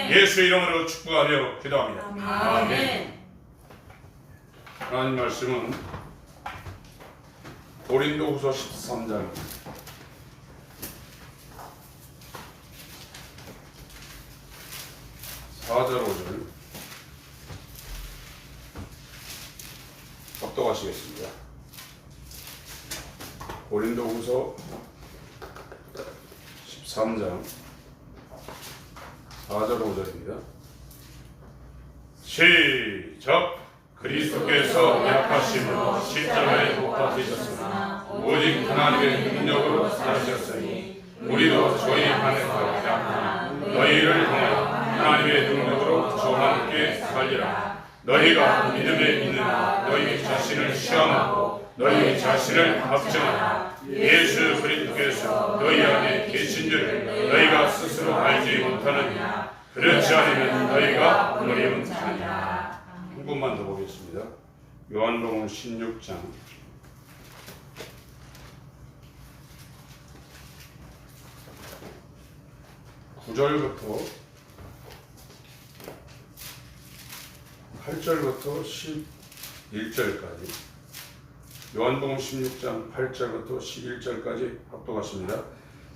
예수의 이름으로 축복하며 기도합니다. 아멘. 하나님 말씀은 고린도후서 13장 4절 5절 합독하시겠습니다. 고린도후서 13장 4절 5절입니다. 시작! 그리스도께서 약하심으로 십자가에 못 박히셨으나 오직 하나님의 능력으로 살아셨으니 우리도 저희 안에서 약하나 너희를 통하여 하나님의 능력으로 저와 함께 살리라. 너희가 믿음에 있느냐 너희 자신을 시험하고 너희 자신을 합증하라. 예수 그리스도께서 너희 안에 계신 줄 너희가 스스로 알지 못하느냐. 그렇지 않으면 너희가 어려운 자니라. 한 번만 더 보겠습니다. 요한복음 16장 9절부터 8절부터 11절까지 요한복음 16장 8절부터 11절까지 합독하십니다.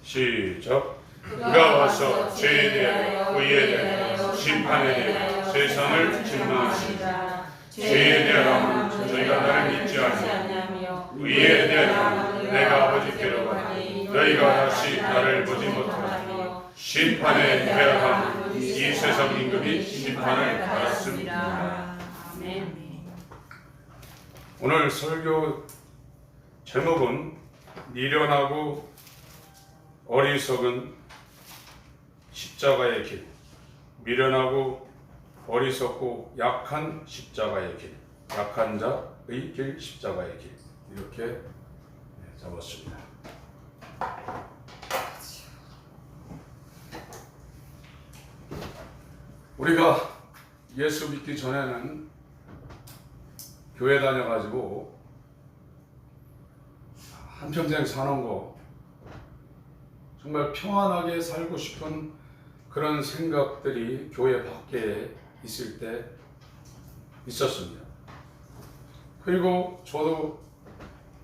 시작! 그가 와서 죄에 대하여 의에 대하여 심판에 대하여 세상을 증명하시니라. 죄에 대하여는 저희가 나를 믿지 아니하며 의에 대하여는 내가 아버지께로 가니 너희가 다시 나를 보지 못하며 심판에 대하여는 이 세상 임금이 심판을 받았습니다. 오늘 설교 제목은 미련하고 어리석은 십자가의 길, 미련하고 어리석고 약한 십자가의 길, 약한 자의 길, 십자가의 길, 이렇게 잡았습니다. 우리가 예수 믿기 전에는 교회 다녀가지고 한평생 사는 거 정말 평안하게 살고 싶은 그런 생각들이 교회 밖에 있을 때 있었습니다. 그리고 저도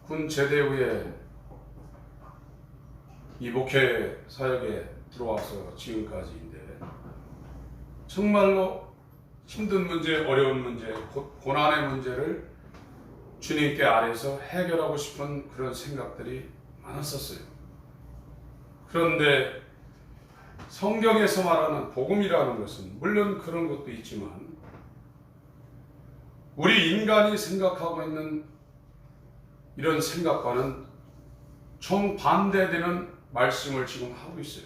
군 제대 후에 이 목회 사역에 들어와서 지금까지인데 정말로 힘든 문제, 어려운 문제, 고난의 문제를 주님께 아래서 해결하고 싶은 그런 생각들이 많았었어요. 그런데 성경에서 말하는 복음이라는 것은 물론 그런 것도 있지만 우리 인간이 생각하고 있는 이런 생각과는 정반대되는 말씀을 지금 하고 있어요.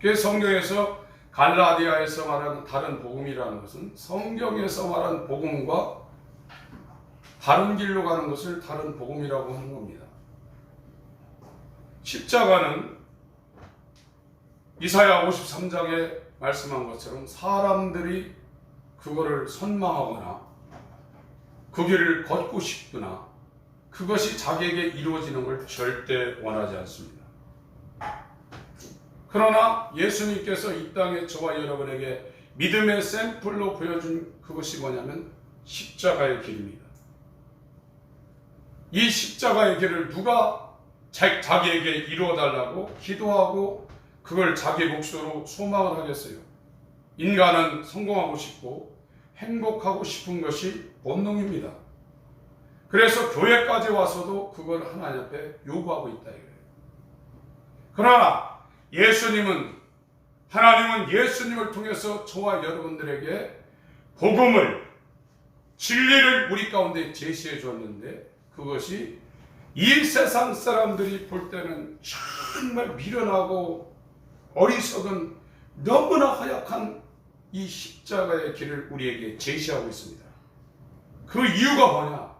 그 성경에서 갈라디아에서 말하는 다른 복음이라는 것은 성경에서 말하는 복음과 다른 길로 가는 것을 다른 복음이라고 하는 겁니다. 십자가는 이사야 53장에 말씀한 것처럼 사람들이 그거를 선망하거나 그 길을 걷고 싶거나 그것이 자기에게 이루어지는 걸 절대 원하지 않습니다. 그러나 예수님께서 이 땅에 저와 여러분에게 믿음의 샘플로 보여준 그것이 뭐냐면 십자가의 길입니다. 이 십자가의 길을 누가 자기에게 이루어달라고 기도하고 그걸 자기 몫으로 소망을 하겠어요. 인간은 성공하고 싶고 행복하고 싶은 것이 본능입니다. 그래서 교회까지 와서도 그걸 하나님 앞에 요구하고 있다 이거예요. 그러나 하나님은 예수님을 통해서 저와 여러분들에게 복음을, 진리를 우리 가운데 제시해 줬는데 그것이 이 세상 사람들이 볼 때는 정말 미련하고 어리석은 너무나 허약한 이 십자가의 길을 우리에게 제시하고 있습니다. 그 이유가 뭐냐?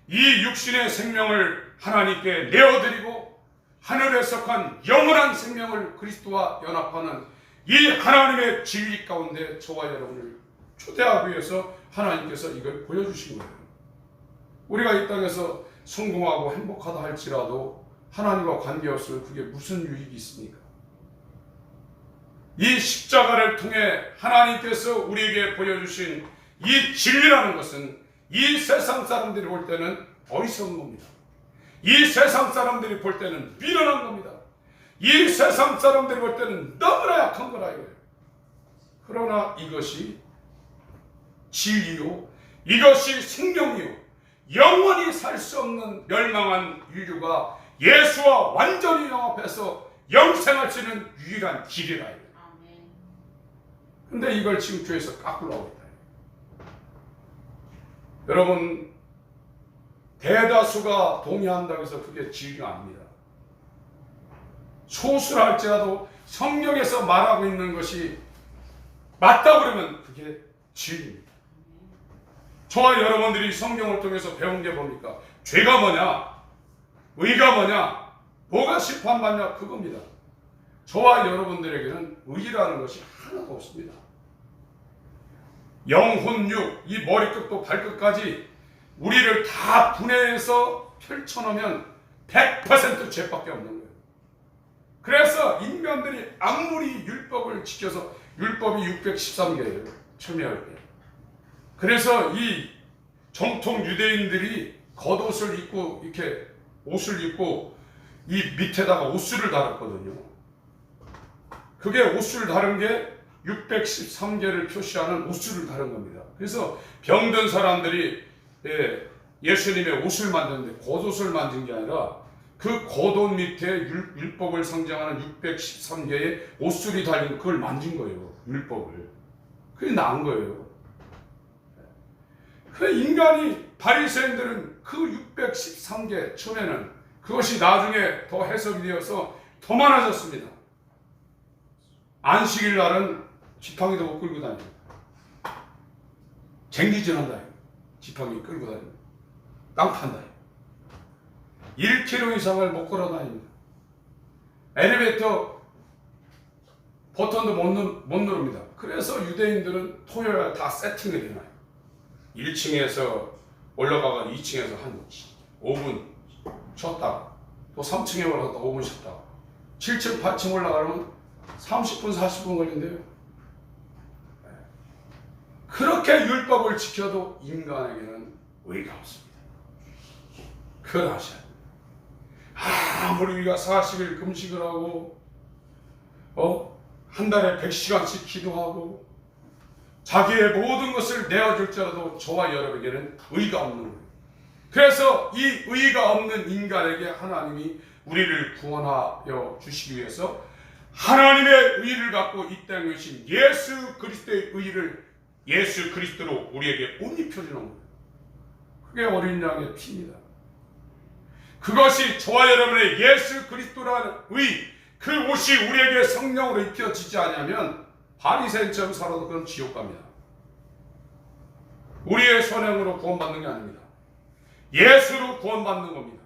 이 육신의 생명을 하나님께 내어드리고 하늘에 속한 영원한 생명을 그리스도와 연합하는 이 하나님의 진리 가운데 저와 여러분을 초대하기 위해서 하나님께서 이걸 보여주신 거예요. 우리가 이 땅에서 성공하고 행복하다 할지라도 하나님과 관계없으면 그게 무슨 유익이 있습니까? 이 십자가를 통해 하나님께서 우리에게 보여주신 이 진리라는 것은 이 세상 사람들이 볼 때는 어리석은 겁니다. 이 세상 사람들이 볼 때는 미련한 겁니다. 이 세상 사람들이 볼 때는 너무나 약한 거라 이거예요. 그러나 이것이 진리요, 이것이 생명이요, 영원히 살 수 없는 멸망한 인류가 예수와 완전히 영합해서 영생할 수 있는 유일한 길이라 이거예요. 근데 이걸 지금 교회에서 깎으려고 했다. 여러분, 대다수가 동의한다고 해서 그게 진리가 아닙니다. 소수라 할지라도 성경에서 말하고 있는 것이 맞다 그러면 그게 진리입니다. 저와 여러분들이 성경을 통해서 배운 게 뭡니까? 죄가 뭐냐? 의가 뭐냐? 뭐가 심판받냐? 그겁니다. 저와 여러분들에게는 의라는 것이 하나도 없습니다. 영혼육, 이 머리끝도 발끝까지 우리를 다 분해해서 펼쳐놓으면 100% 죄밖에 없는 거예요. 그래서 인간들이 아무리 율법을 지켜서, 율법이 613개예요. 처음에 때. 그래서 이 정통 유대인들이 겉옷을 입고 이렇게 옷을 입고 이 밑에다가 옷술을 달았거든요. 그게 옷술 다른 게 613개를 표시하는 옷술을 다른 겁니다. 그래서 병든 사람들이 예수님의 옷을 만드는데 겉옷을 만든 게 아니라 그 겉옷 밑에 율법을 상징하는 613개의 옷술이 달린 그걸 만진 거예요. 율법을. 그게 나은 거예요. 그 인간이, 바리새인들은 그 613개 처음에는, 그것이 나중에 더 해석이 되어서 더 많아졌습니다. 안식일 날은 지팡이도 못 끌고 다니고 쟁기질한다. 지팡이 끌고 다니고 땅 판다. 1km 이상을 못 걸어 다닙니다. 엘리베이터 버튼도 못 누릅니다. 그래서 유대인들은 토요일 다 세팅을 해놔요. 1층에서 올라가가 2층에서 한 5분 쉬었다가 또 3층에 올라갔다 5분 쉬었다가 7층 8층 올라가면 30분 40분 걸린대요. 그렇게 율법을 지켜도 인간에게는 의가 없습니다. 그걸 아셔야 됩니다. 아무리 우리가 40일 금식을 하고 한 달에 100시간씩 기도하고 자기의 모든 것을 내어줄지라도 저와 여러분에게는 의가 없는 거예요. 그래서 이 의가 없는 인간에게 하나님이 우리를 구원하여 주시기 위해서 하나님의 의를 갖고 이 땅에 오신 예수 그리스도의 의를 예수 그리스도로 우리에게 옷 입혀주는 거예요. 그게 어린 양의 피입니다. 그것이 저와 여러분의 예수 그리스도라는 의, 그 옷이 우리에게 성령으로 입혀지지 않으면 바리새인처럼 살아도 그건 지옥 갑니다. 우리의 선행으로 구원받는 게 아닙니다. 예수로 구원받는 겁니다.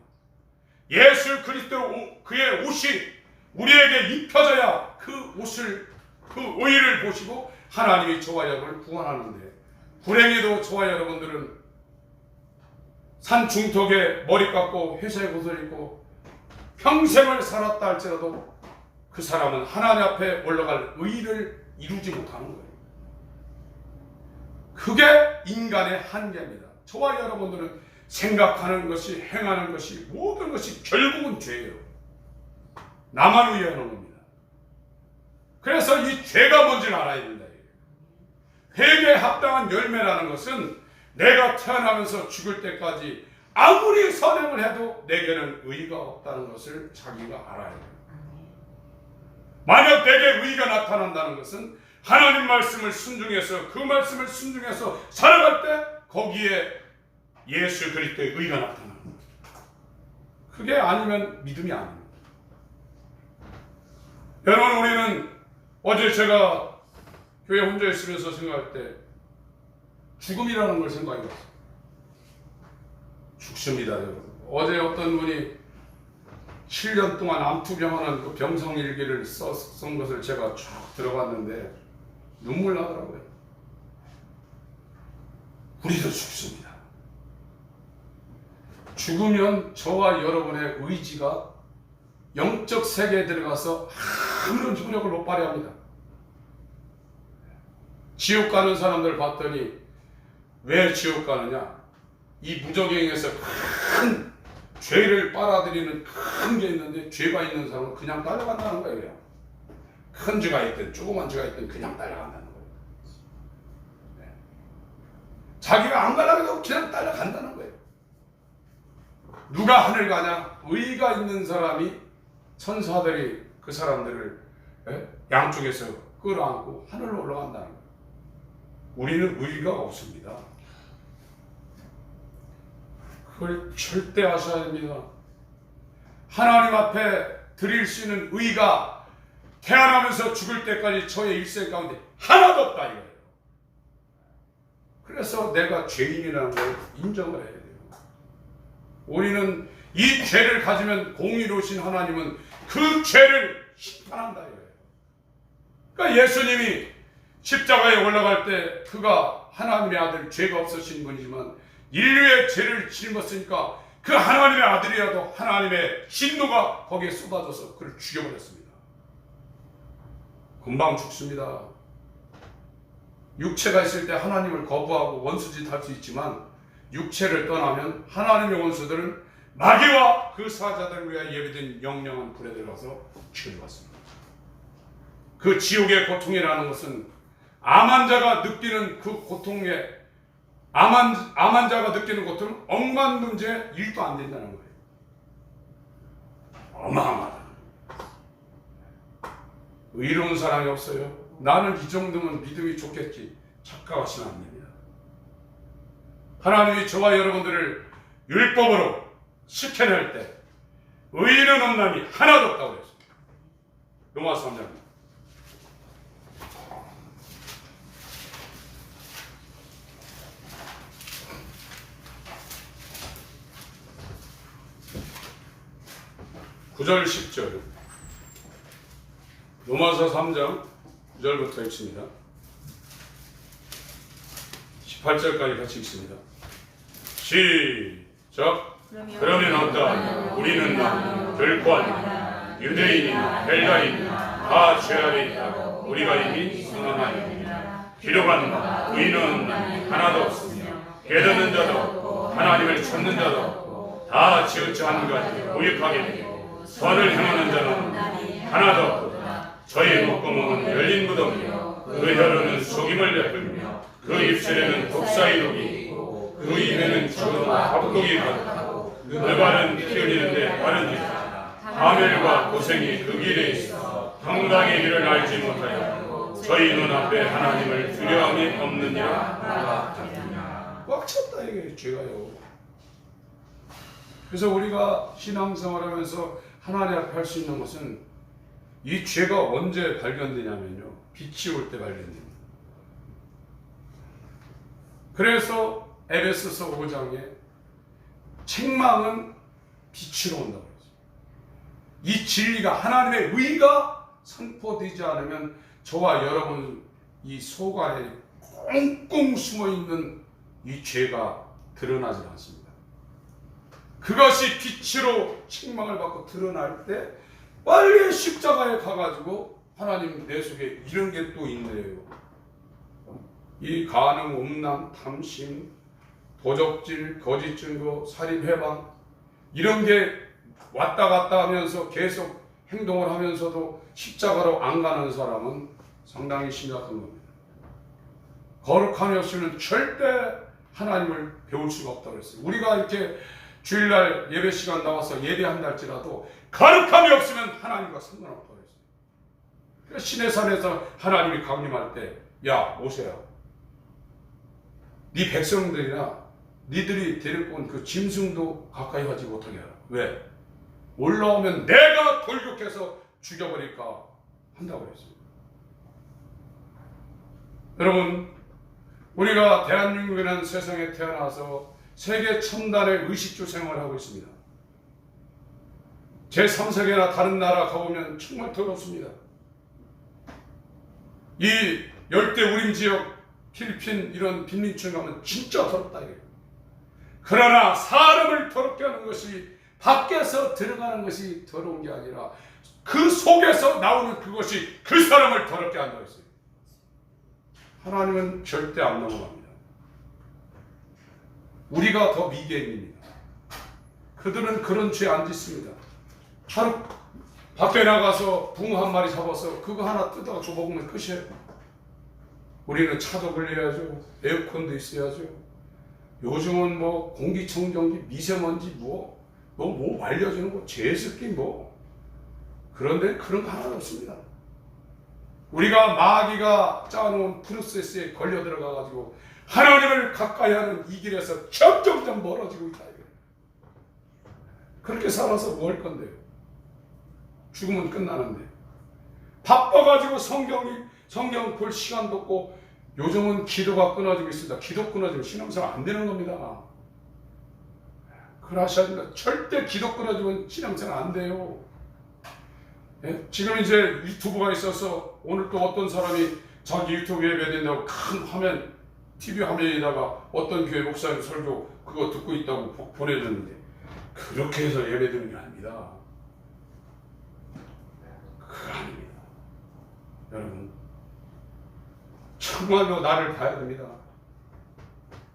예수 그리스도 그의 옷이 우리에게 입혀져야 그 옷을, 그 의를 보시고 하나님이 저와 여러분을 구원하는데, 불행히도 저와 여러분들은 산 중턱에 머리 깎고 회색 옷을 입고 평생을 살았다 할지라도 그 사람은 하나님 앞에 올라갈 의를 이루지 못하는 거예요. 그게 인간의 한계입니다. 저와 여러분들은 생각하는 것이, 행하는 것이, 모든 것이 결국은 죄예요. 나만 위하는 겁니다. 그래서 이 죄가 뭔지를 알아야 된다. 회개에 합당한 열매라는 것은 내가 태어나면서 죽을 때까지 아무리 선행을 해도 내게는 의가 없다는 것을 자기가 알아야 돼요. 만약 내게 의가 나타난다는 것은 하나님 말씀을 순종해서, 그 말씀을 순종해서 살아갈 때 거기에 예수 그리스도의 의가 나타나는 거예요. 그게 아니면 믿음이 아닙니다. 여러분, 우리는 어제 제가 교회 혼자 있으면서 생각할 때 죽음이라는 걸 생각해봤어요. 죽습니다, 여러분. 어제 어떤 분이 7년 동안 암투병하는 그 병성일기를 쓴 것을 제가 쭉 들어봤는데 눈물 나더라고요. 우리도 죽습니다. 죽으면 저와 여러분의 의지가 영적 세계에 들어가서 아무런 효력을 못 발휘합니다. 지옥 가는 사람들 봤더니 왜 지옥 가느냐? 이 무적행에서 큰 죄를 빨아들이는 큰 게 있는데 죄가 있는 사람은 그냥 따라간다는 거예요. 그냥. 큰 죄가 있든 조그만 죄가 있든 그냥 따라간다는 거예요. 네. 자기가 안 가려고 해도 그냥 따라간다는 거예요. 누가 하늘 가냐? 의가 있는 사람이 천사들이 그 사람들을 양쪽에서 끌어안고 하늘로 올라간다는 거예요. 우리는 의가 없습니다. 그걸 절대 아셔야 됩니다. 하나님 앞에 드릴 수 있는 의가 태어나면서 죽을 때까지 저의 일생 가운데 하나도 없다 이거예요. 그래서 내가 죄인이라는 걸 인정을 해야 돼요. 우리는 이 죄를 가지면 공의로우신 하나님은 그 죄를 심판한다 이거예요. 그러니까 예수님이 십자가에 올라갈 때 그가 하나님의 아들, 죄가 없으신 분이지만 인류의 죄를 짊었으니까 그 하나님의 아들이라도 하나님의 진노가 거기에 쏟아져서 그를 죽여버렸습니다. 금방 죽습니다. 육체가 있을 때 하나님을 거부하고 원수짓 할 수 있지만 육체를 떠나면 하나님의 원수들은 마귀와 그 사자들을 위하여 예비된 영영한 불에 들어가서 죽여버렸습니다. 그 지옥의 고통이라는 것은 암환자가 느끼는 그 고통에 암환자가 느끼는 고통은 억만 문제 1도 안 된다는 거예요. 어마어마하다. 의로운 사람이 없어요. 나는 이 정도면 믿음이 좋겠지. 착각하시면 안 됩니다. 하나님이 저와 여러분들을 율법으로 시켜낼 때 의인은 없나니 하나도 없다고 그랬습니다. 로마서 3장. (9절) (10절) 로마서 3장 9절부터 읽습니다. 18절까지 같이 읽습니다. 시작. 그러면 어떠하냐? 우리는 결코 아니라 유대인이나 헬라인이나 다 죄 아래 있다고 우리가 이미 선언하였느니라. 기록한 바 의인은 하나도 없으며 깨닫는 자도 없고 하나님을 찾는 자도 없고 다 지어져 한 가지 무익하게 되고 선을 행하는 자는 하나도 없도다. 저희 목구멍은 열린 무덤이요 그 혀로는 속임을 베풀며 그 입술에는 독사의 독이 있고 그 입에는 죽은 합독이 가득하고 그 발은 피 흘리는데 빠른 일이다. 하멜과 고생이 그 길에 있어 평강의 길을 알지 못하여 저희 눈앞에 하나님을 두려움이 없느니라. 꽉 찼다 이게 죄가요. 그래서 우리가 신앙생활하면서 하나님 앞에 할 수 있는 것은 이 죄가 언제 발견되냐면요. 빛이 올 때 발견됩니다. 그래서 에베소서 5장에 책망은 빛으로 온다고 했어요. 이 진리가 하나님의 의가 선포되지 않으면 저와 여러분 이 속 안에 꽁꽁 숨어있는 이 죄가 드러나지 않습니다. 그것이 빛으로 책망을 받고 드러날 때 빨리 십자가에 가가지고 하나님 내 속에 이런 게 또 있네요. 이 간음, 음란, 탐심, 도적질, 거짓 증거, 살인, 회방 이런 게 왔다 갔다 하면서 계속 행동을 하면서도 십자가로 안 가는 사람은 상당히 심각한 겁니다. 거룩함이 없이는 절대 하나님을 배울 수가 없다고 했어요. 우리가 이렇게 주일날 예배 시간 나와서 예배한다 할지라도 거룩함이 없으면 하나님과 상관없다고 했어요. 그래서 시내산에서 하나님이 강림할 때 야 모세야 네 백성들이나 니들이 데리고 온 그 짐승도 가까이 하지 못하게 하라. 왜? 올라오면 내가 돌격해서 죽여버릴까 한다고 했습니다. 여러분 우리가 대한민국이라는 세상에 태어나서 세계 첨단의 의식주 생활을 하고 있습니다. 제3세계나 다른 나라 가보면 정말 더럽습니다. 이 열대우림 지역 필리핀 이런 빈민촌 가면 진짜 더럽다 이거예요. 그러나 사람을 더럽게 하는 것이 밖에서 들어가는 것이 더러운 게 아니라 그 속에서 나오는 그것이 그 사람을 더럽게 한다고 했어요. 하나님은 절대 안 넘어갑니다. 우리가 더 미개인입니다. 그들은 그런 죄 안 짓습니다. 하루 밖에 나가서 붕어 한 마리 잡아서 그거 하나 뜯어가 줘먹으면 끝이에요. 우리는 차도 걸려야죠. 에어컨도 있어야죠. 요즘은 뭐 공기청정기, 미세먼지 뭐 알려주는 거, 제습기 뭐. 그런데 그런 거 하나도 없습니다. 우리가 마귀가 짜놓은 프로세스에 걸려 들어가가지고 하나님을 가까이 하는 이 길에서 점점 멀어지고 있다. 그렇게 살아서 뭐 할 건데요? 죽으면 끝나는데. 바빠가지고 성경 볼 시간도 없고 요즘은 기도가 끊어지고 있습니다. 기도 끊어지면 신앙생활 안 되는 겁니다. 그러셔야 됩니다. 절대 기도 끊어지면 신앙생활 안 돼요. 예? 지금 이제 유튜브가 있어서 오늘 또 어떤 사람이 자기 유튜브 예배된다고 큰 화면, TV 화면에다가 어떤 교회 목사님 설교 그거 듣고 있다고 보내줬는데 그렇게 해서 예배드리는 게 아닙니다. 그거 아닙니다. 여러분 정말로 나를 봐야 됩니다.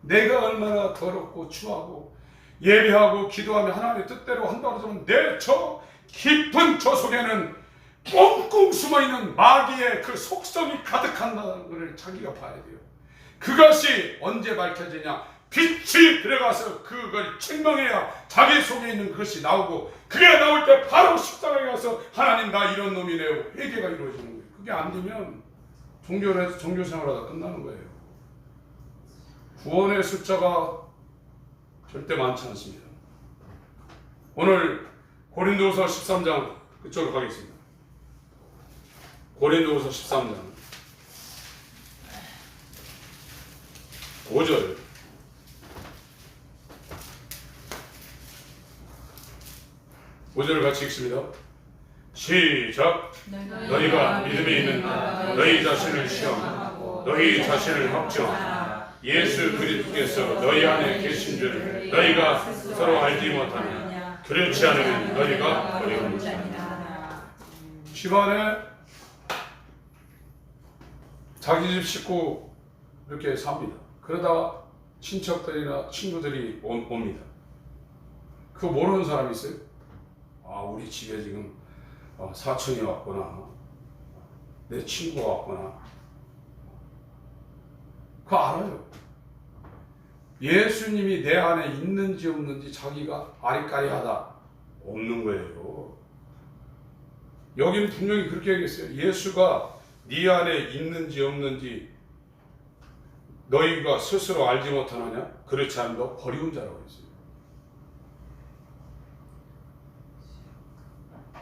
내가 얼마나 더럽고 추하고 예배하고 기도하며 하나님의 뜻대로 한다고 하면 내 저 깊은 저 속에는 꽁꽁 숨어있는 마귀의 그 속성이 가득한다는 것을 자기가 봐야 돼요. 그것이 언제 밝혀지냐? 빛이 들어가서 그걸 증명해야 자기 속에 있는 그것이 나오고 그게 나올 때 바로 십자가에 가서 하나님 나 이런 놈이네요. 회개가 이루어지는 거예요. 그게 안 되면 종교 생활하다 끝나는 거예요. 구원의 숫자가 절대 많지 않습니다. 오늘 고린도후서 13장 그쪽으로 가겠습니다. 고린도후서 13장 5절 같이 읽습니다. 시작. 너희가 믿음이 있는 너희 자신을 시험하고 너희 자신을 확증하라. 예수 그리스도께서 너희 안에 계신 줄을 너희가 서로 알지 못하느냐. 그렇지 않으면 너희가 어려운 자니라. 집안에 자기 집 식구 이렇게 삽니다. 그러다가 친척들이나 친구들이 옵니다. 그거 모르는 사람이 있어요? 아, 우리 집에 지금 사촌이 왔구나. 내 친구가 왔구나. 그거 알아요. 예수님이 내 안에 있는지 없는지 자기가 아리까리하다. 없는 거예요. 여기는 분명히 그렇게 얘기했어요. 예수가 네 안에 있는지 없는지 너희가 스스로 알지 못하느냐? 그렇지 않으면 너 버리운 자라고 했어요.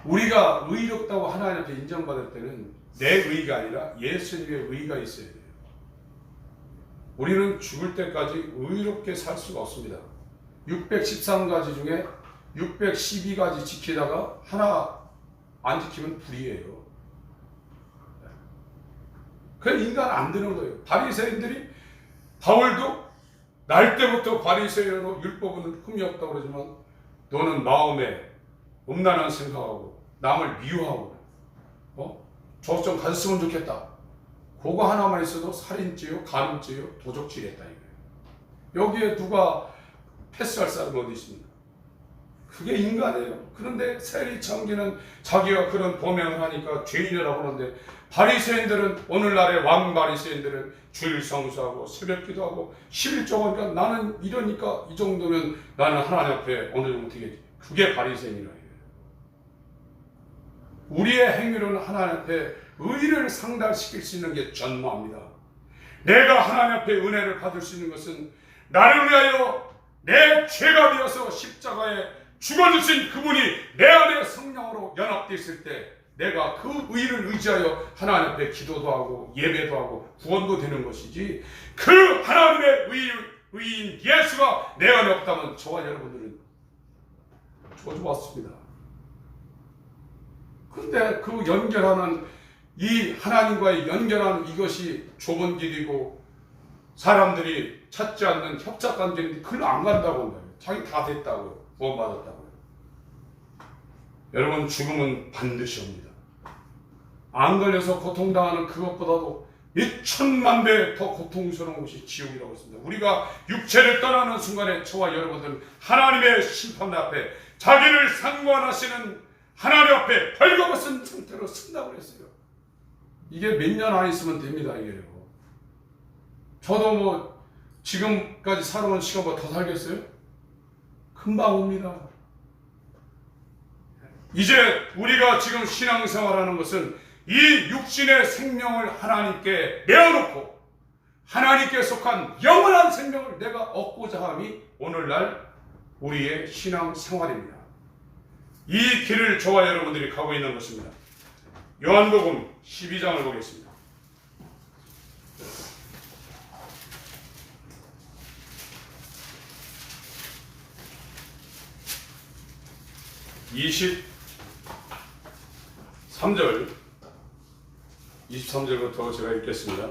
우리가 의롭다고 하나님 앞에 인정받을 때는 내 의가 아니라 예수님의 의가 있어야 돼요. 우리는 죽을 때까지 의롭게 살 수가 없습니다. 613가지 중에 612가지 지키다가 하나 안 지키면 불이에요. 그냥 인간 안 되는 거예요. 바리새인들이 바울도 날 때부터 바리새인으로 율법은 흠이 없다고 그러지만 너는 마음에 음란한 생각하고 남을 미워하고 저 좀 가졌으면 좋겠다. 그거 하나만 있어도 살인죄요, 간음죄요, 도적질했다 이거예요. 여기에 누가 패스할 사람이 어디 있습니까? 그게 인간이에요. 그런데 세리청지는 자기가 그런 범행을 하니까 죄인이라고 하는데 바리새인들은 오늘날의 왕 바리새인들은 주일 성수하고 새벽 기도하고 11조 하니까 나는 이러니까 이 정도면 나는 하나님 앞에 어느 정도 되겠지. 그게 바리새인이라 이거예요. 우리의 행위로는 하나님 앞에 의를 상달시킬 수 있는 게 전무합니다. 내가 하나님 앞에 은혜를 받을 수 있는 것은 나를 위하여 내 죄가 되어서 십자가에 죽어주신 그분이 내 안에 성령으로 연합되어 있을 때 내가 그 의를 의지하여 하나님 앞에 기도도 하고 예배도 하고 구원도 되는 것이지 그 하나님의 의인 예수가 내 안에 없다면 저와 여러분들은 저주받습니다. 근데 그 연결하는 이 하나님과의 연결하는 이것이 좁은 길이고 사람들이 찾지 않는 협착관계인데 그걸 안 간다고 한다고요. 자기 다 됐다고요. 구원받았다고요. 여러분 죽음은 반드시 옵니다. 안 걸려서 고통당하는 그것보다도 이 천만 배 더 고통스러운 것이 지옥이라고 했습니다. 우리가 육체를 떠나는 순간에 저와 여러분들은 하나님의 심판 앞에 자기를 상관하시는 하나님 앞에 벌거벗은 상태로 쓴다고 했어요. 이게 몇 년 안 있으면 됩니다. 이게요. 저도 뭐 지금까지 살아온 시간보다 더 살겠어요? 금방 옵니다. 이제 우리가 지금 신앙생활하는 것은 이 육신의 생명을 하나님께 내어놓고 하나님께 속한 영원한 생명을 내가 얻고자 함이 오늘날 우리의 신앙생활입니다. 이 길을 저와 여러분들이 가고 있는 것입니다. 요한복음 12장을 보겠습니다. (23절) 23절부터 제가 읽겠습니다.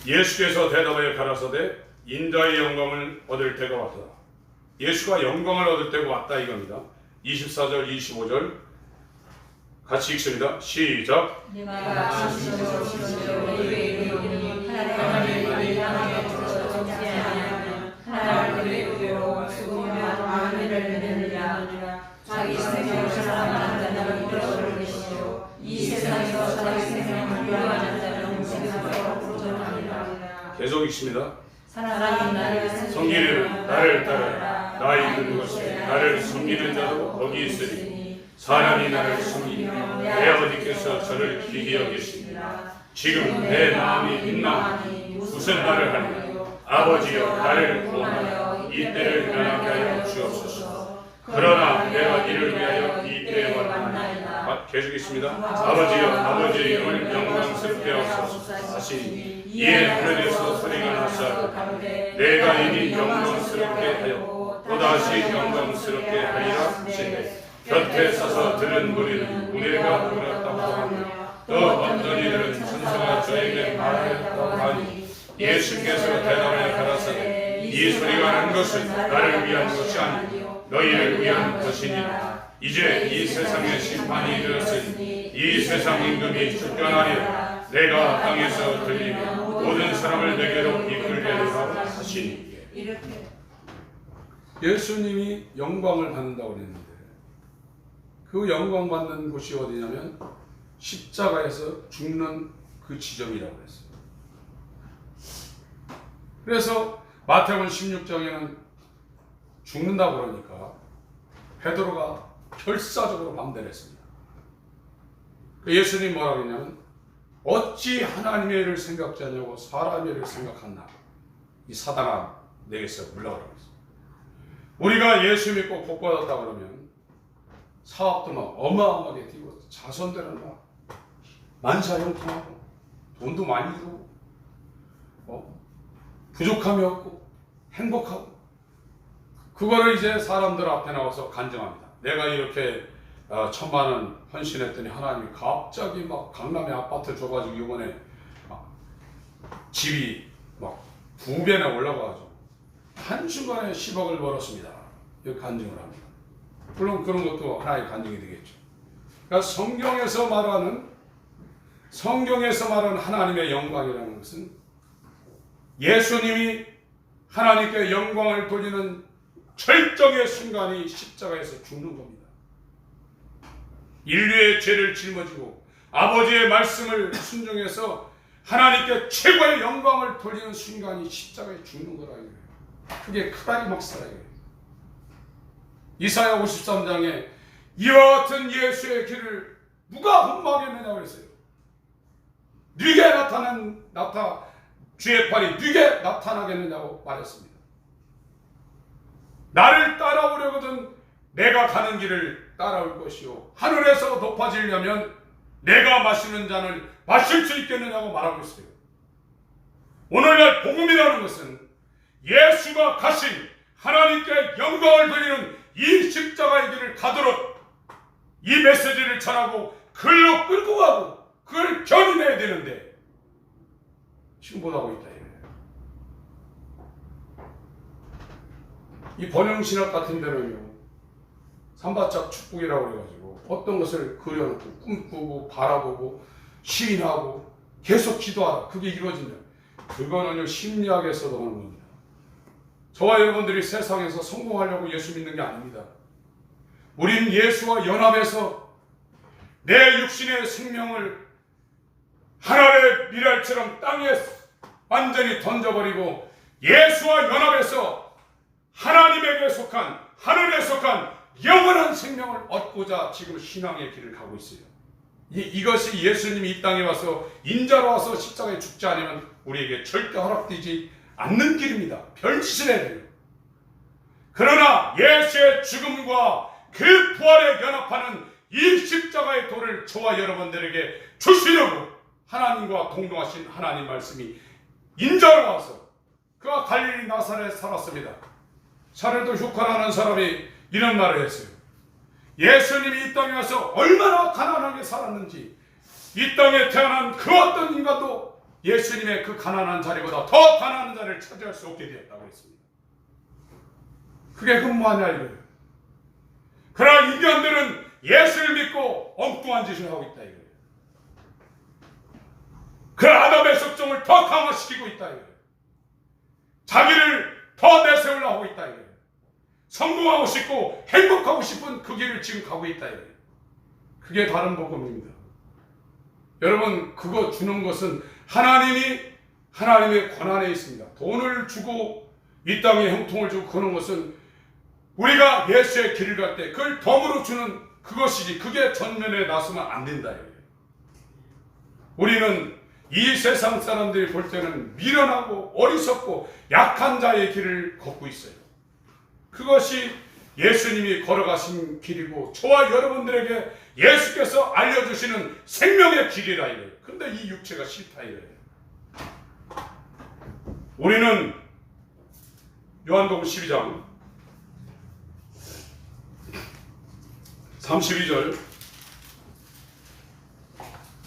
예수께서 대답하여 가라사대 인자의 영광을 얻을 때가 왔다. 예수가 영광을 얻을 때가 왔다 이겁니다. 24절 25절 같이 읽습니다. 시작. 자기 생명을 사랑하는 자는 이끌어 계시오. 이 세상에서 자기 생명을 위하는 자는 생명으로 부르짖으리라. 계속 읽습니다. 사랑이 나를 성기는 나를 따라 나 있는 곳에 나를 섬기는 자도 거기 있으니 사람이 나를 섬기며 내 아버지께서 저를 기게 여기시니라. 지금 내 마음이 민망하니 무슨 말을 하느냐. 아버지여 나를 구원하여 이 때를 면하게 하여 주옵소서. 그러나 내가 이를 위하여 이 때에 왔나이다. 계속 있습니다. 아버지여 아버지의 이름을 영광스럽게 하옵소서 하시니 이에 하늘에서 소리가 나사 내가 이미 영광스럽게 하여 또다시 영광스럽게 하리라 하시되 곁에 서서 들은 무리는 우리가 들었다고 하며 또 어떤 이들은 천사가 저에게 말하였다고 하니 예수께서 대답하여 가라사대 이 소리가 난 것은 나를 위한 것이 아니고 너희를 위한 것이니라. 이제 이 세상의 심판이 이르렀으니 이 세상 임금이 쫓겨나리라. 내가 땅에서 들리며 모든 사람을 내게로 이끌게리라 하시니. 예수님이 영광을 받는다고 그랬는데 그 영광 받는 곳이 어디냐면 십자가에서 죽는 그 지점이라고 그랬어요. 그래서 마태복음 16장에는 죽는다고 그러니까 베드로가 결사적으로 반대를 했습니다. 예수님이 뭐라고 했냐면 어찌 하나님의 일을 생각지 않냐고 사람의 일을 생각한다. 이 사단아 내게서 물러가라고 했습니다. 우리가 예수 믿고 복받았다 그러면 사업도 막 어마어마하게 뛰고 자손들은 막 만사형통하고 돈도 많이 들고 부족함이 없고 행복하고 그거를 이제 사람들 앞에 나와서 간증합니다. 내가 이렇게 1,000만 원 헌신했더니 하나님이 갑자기 막 강남에 아파트 줘가지고 이번에 막 집이 막 2배나 올라가가지고 한순간에 10억을 벌었습니다. 이렇게 간증을 합니다. 물론 그런 것도 하나의 간증이 되겠죠. 그러니까 성경에서 말하는 하나님의 영광이라는 것은 예수님이 하나님께 영광을 돌리는 절정의 순간이 십자가에서 죽는 겁니다. 인류의 죄를 짊어지고 아버지의 말씀을 순종해서 하나님께 최고의 영광을 돌리는 순간이 십자가에 죽는 거라 이거예요. 그게 크라이막스라 이거예요. 이사야 53장에 이와 같은 예수의 길을 누가 흠막했느냐고 그랬어요. 네게 주의 팔이 네게 나타나겠느냐고 말했습니다. 나를 따라오려거든 내가 가는 길을 따라올 것이요 하늘에서 높아지려면 내가 마시는 잔을 마실 수 있겠느냐고 말하고 있어요. 오늘날 복음이라는 것은 예수가 가신 하나님께 영광을 돌리는 이 십자가의 길을 가도록 이 메시지를 전하고 글로 끌고 가고 그걸 견인해야 되는데 지금 못하고 있다. 이 번영신학 같은 데는요 삼바짝 축복이라고 그래가지고 어떤 것을 그려놓고 꿈꾸고 바라보고 시인하고 계속 기도하라. 그게 이루어진다. 그거는요 심리학에서도 하는 겁니다. 저와 여러분들이 세상에서 성공하려고 예수 믿는 게 아닙니다. 우린 예수와 연합해서 내 육신의 생명을 하늘의 미랄처럼 땅에 완전히 던져버리고 예수와 연합해서 하나님에게 속한 하늘에 속한 영원한 생명을 얻고자 지금 신앙의 길을 가고 있어요. 이것이 예수님이 이 땅에 와서 인자로 와서 십자가에 죽지 않으면 우리에게 절대 허락되지 않는 길입니다. 별짓을 해야 돼요. 그러나 예수의 죽음과 그 부활에 연합하는 이 십자가의 도를 저와 여러분들에게 주시려고 하나님과 동동하신 하나님 말씀이 인자로 와서 그가 갈릴리 나사렛에 살았습니다. 사례도 휴카라는 사람이 이런 말을 했어요. 예수님이 이 땅에 와서 얼마나 가난하게 살았는지 이 땅에 태어난 그 어떤 인간도 예수님의 그 가난한 자리보다 더 가난한 자리를 차지할 수 없게 되었다고 했습니다. 그게 뭐하냐 이거예요. 그러나 인간들은 예수를 믿고 엉뚱한 짓을 하고 있다 이거예요. 그 아담의 속성을 더 강화시키고 있다 이거예요. 자기를 더 내세우려 하고 있다 이거예요. 성공하고 싶고 행복하고 싶은 그 길을 지금 가고 있다 이거예요. 그게 다른 복음입니다. 여러분 그거 주는 것은 하나님의 권한에 있습니다. 돈을 주고 이 땅에 형통을 주고 그런 것은 우리가 예수의 길을 갈 때 그걸 덤으로 주는 그것이지 그게 전면에 나서면 안 된다 이거예요. 우리는 이 세상 사람들이 볼 때는 미련하고 어리석고 약한 자의 길을 걷고 있어요. 그것이 예수님이 걸어가신 길이고 저와 여러분들에게 예수께서 알려주시는 생명의 길이라 이거예요. 근데 이 육체가 싫다 이거예요. 우리는 요한복음 12장 32절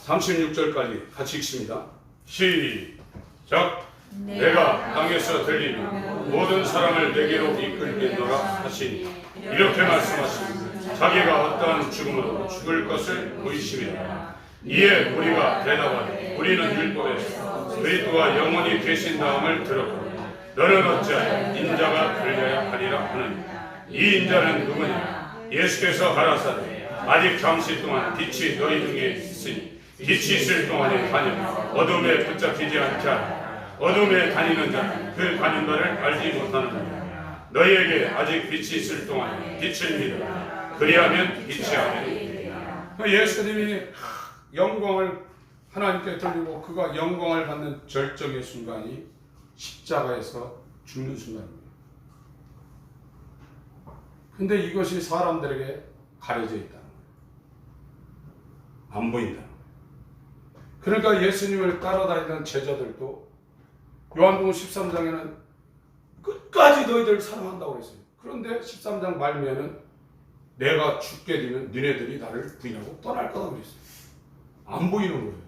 36절까지 같이 읽습니다. 시작. 내가 땅에서 들리는 모든 사람을 내게로 이끌겠노라 하시니 이렇게 말씀하시니 자기가 어떠한 죽음으로 죽을 것을 보이심이라. 이에 우리가 대답하되 우리는 율법에서 그리스도가 영원히 계신 다음을 들었고 너는 어찌하여 인자가 들려야 하리라 하느니 이 인자는 누구냐. 예수께서 가라사대 아직 잠시 동안 빛이 너희 중에 있으니 빛이 있을 동안에 다녀 어둠에 붙잡히지 않게 하라. 어둠에 다니는 자는 그 가는 바를 알지 못하느니라. 너희에게 아직 빛이 있을 동안 빛을 믿어라. 그리하면 빛이 아니라. 예수님이 영광을 하나님께 돌리고 그가 영광을 받는 절정의 순간이 십자가에서 죽는 순간입니다. 근데 이것이 사람들에게 가려져 있다는 거예요. 안 보인다는 거예요. 그러니까 예수님을 따라다니던 제자들도 요한복음 13장에는 끝까지 너희들 사랑한다고 했어요. 그런데 13장 말미에는 내가 죽게 되면 너네들이 나를 부인하고 떠날 거다 그랬어요. 안 보이는 거예요.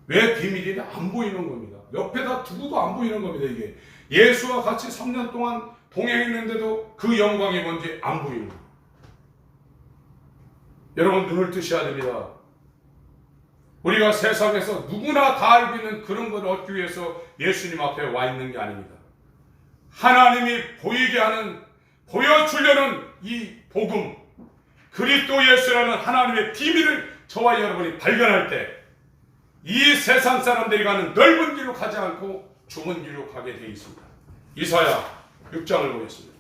왜 비밀이냐? 안 보이는 겁니다. 옆에다 두고도 안 보이는 겁니다. 이게 예수와 같이 3년 동안 동행했는데도 그 영광이 뭔지 안 보이는 거예요. 여러분 눈을 뜨셔야 됩니다. 우리가 세상에서 누구나 다 알고 있는 그런 걸 얻기 위해서 예수님 앞에 와 있는 게 아닙니다. 하나님이 보이게 하는, 보여주려는 이 복음, 그리스도 예수라는 하나님의 비밀을 저와 여러분이 발견할 때 이 세상 사람들이 가는 넓은 길로 가지 않고 좁은 길로 가게 되어 있습니다. 이사야 6장을 보겠습니다.